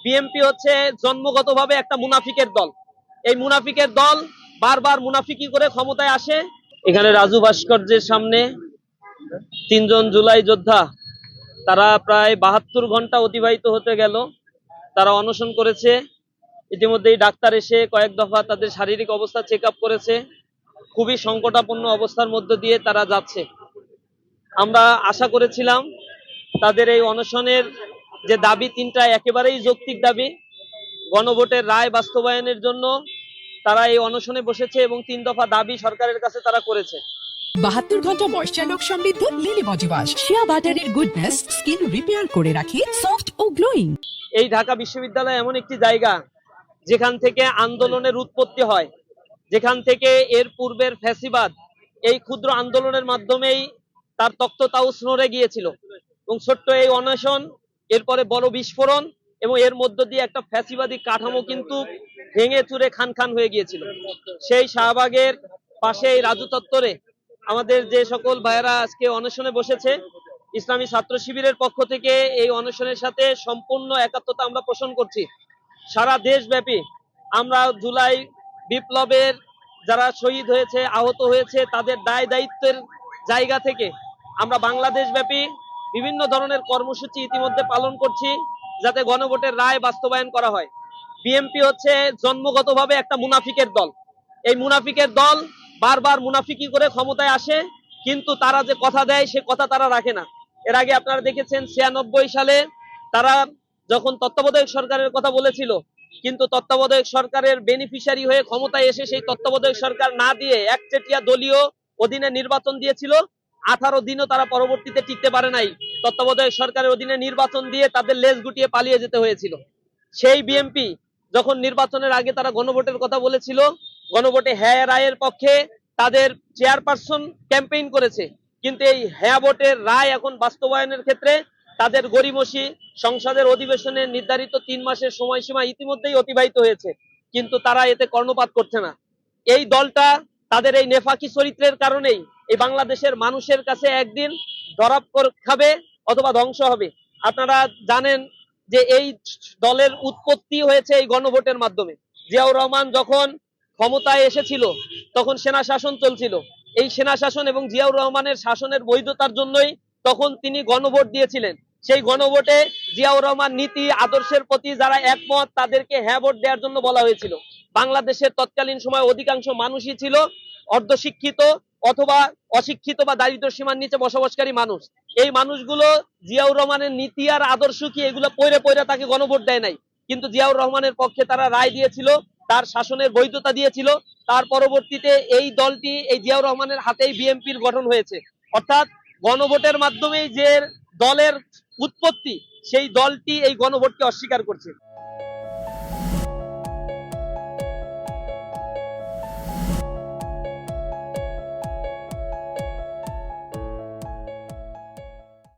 BNP হচ্ছে জন্মগতভাবে একটা মুনাফিকের দল। এই মুনাফিকের দল বারবার মুনাফিকি করে ক্ষমতায় আসে। এখানে রাজু ভাস্কর্যের সামনে তিনজন জুলাই যোদ্ধা, তারা প্রায় 72 ঘন্টা অতিবাহিত হতে গেল, তারা অনশন করেছে। ইতিমধ্যেই ডাক্তার এসে কয়েক দফা তাদের শারীরিক অবস্থা চেক আপ করেছে। খুবই সংকটাপন্ন অবস্থার মধ্য দিয়ে তারা যাচ্ছে। আমরা আশা করেছিলাম তাদের এই অনশনের যে দাবি তিনটা একেবারেই যৌক্তিক দাবি। গণভোটের রায় বাস্তবায়নের জন্য তারা এই অনশনে বসেছে এবং 3 দফা দাবি সরকারের কাছে তারা করেছে। 72 ঘন্টা ময়েশ্চার লক সমৃদ্ধ লিলি বডি ওয়াশ, শিয়া বাটারের গুডনেস স্কিন রিপেয়ার করে রাখে সফট ও গ্লোয়িং। এই ঢাকা বিশ্ববিদ্যালয় এমন একটি জায়গা যেখান থেকে আন্দোলনের উৎপত্তি হয়, যেখান থেকে এর পূর্বের ফ্যাসিবাদ এই ক্ষুদ্র আন্দোলনের মাধ্যমেই তার তক্ততাউস নড়ে গিয়েছিল এবং ছোট্ট এই অনশন এরপরে বড় বিস্ফোরণ এবং এর মধ্য দিয়ে একটা ফ্যাসিবাদী কাঠামো কিন্তু ভেঙে চুরে খান খান হয়ে গিয়েছিল। সেই শাহবাগের পাশে এই রাজু চত্বরে আমাদের যে সকল ভাইয়েরা আজকে অনশনে বসেছে, ইসলামী ছাত্র শিবিরের পক্ষ থেকে এই অনশনের সাথে সম্পূর্ণ একাত্মতা আমরা পোষণ করছি। সারা দেশব্যাপী আমরা জুলাই বিপ্লবের যারা শহীদ হয়েছে, আহত হয়েছে, তাদের দায় দায়িত্বের জায়গা থেকে আমরা বাংলাদেশ ব্যাপী বিভিন্ন ধরনের কর্মসূচি ইতিমধ্যে পালন করছি যাতে গণভোটের রায় বাস্তবায়ন করা হয়। বিএনপি হচ্ছে জন্মগতভাবে একটা মুনাফিকের দল। এই মুনাফিকের দল বারবার মুনাফিকি করে ক্ষমতায় আসে, কিন্তু তারা যে কথা দেয় সে কথা তারা রাখে না। এর আগে আপনারা দেখেছেন 96 সালে তারা যখন তত্ত্বাবধায়ক সরকারের কথা বলেছিল, কিন্তু তত্ত্বাবধায়ক সরকারের বেনিফিশিয়ারি হয়ে ক্ষমতায় এসে সেই তত্ত্বাবধায়ক সরকার না দিয়ে একচেটিয়া দলীয় অধীনে নির্বাচন দিয়েছিল। 18 দিনও তারা পরবর্তীতে টিকতে পারে নাই। তত্ত্বাবধায়ক সরকারের অধীনে নির্বাচন দিয়ে তাদের লেজ গুটিয়ে পালিয়ে যেতে হয়েছিল। সেই বিএনপি যখন নির্বাচনের আগে তারা গণভোটের কথা বলেছিল, গণভোটে হ্যাঁ রায়ের পক্ষে তাদের চেয়ারপারসন ক্যাম্পেইন করেছে, কিন্তু এই হ্যাঁ ভোটের রায় এখন বাস্তবায়নের ক্ষেত্রে তাদের গড়িমসি সংসদের অধিবেশনে নির্ধারিত 3 মাসের সময়সীমা ইতিমধ্যেই অতিবাহিত হয়েছে, কিন্তু তারা এতে কর্ণপাত করছে না। এই দলটা তাদের এই নেফাকি চরিত্রের কারণেই এই বাংলাদেশের মানুষের কাছে একদিন ধরা খাবে অথবা ধ্বংস হবে। আপনারা জানেন যে এই দলের উৎপত্তি হয়েছে এই গণভোটের মাধ্যমে। জিয়াউর রহমান যখন ক্ষমতায় এসেছিল তখন সেনা শাসন চলছিল। এই সেনা শাসন এবং জিয়াউর রহমানের শাসনের বৈধতার জন্যই তখন তিনি গণভোট দিয়েছিলেন। সেই গণভোটে জিয়াউর রহমান নীতি আদর্শের প্রতি যারা একমত তাদেরকে হ্যাঁ ভোট দেওয়ার জন্য বলা হয়েছিল। বাংলাদেশের তৎকালীন সময় অধিকাংশ মানুষই ছিল অর্ধশিক্ষিত অথবা অশিক্ষিত বা দারিদ্র সীমার নিচে বসবাসকারী মানুষ। এই মানুষগুলো জিয়াউর রহমানের নীতি আর আদর্শ কি এগুলো পয়রা পয়রা তাকে গণভোট দেয় নাই, কিন্তু জিয়াউর রহমানের পক্ষে তারা রায় দিয়েছিল, তার শাসনের বৈধতা দিয়েছিল। তার পরবর্তীতে এই দলটি এই জিয়াউর রহমানের হাতেই বিএনপির গঠন হয়েছে। অর্থাৎ গণভোটের মাধ্যমেই যে দলের উৎপত্তি, সেই দলটি এই গণভোটকে অস্বীকার করছে।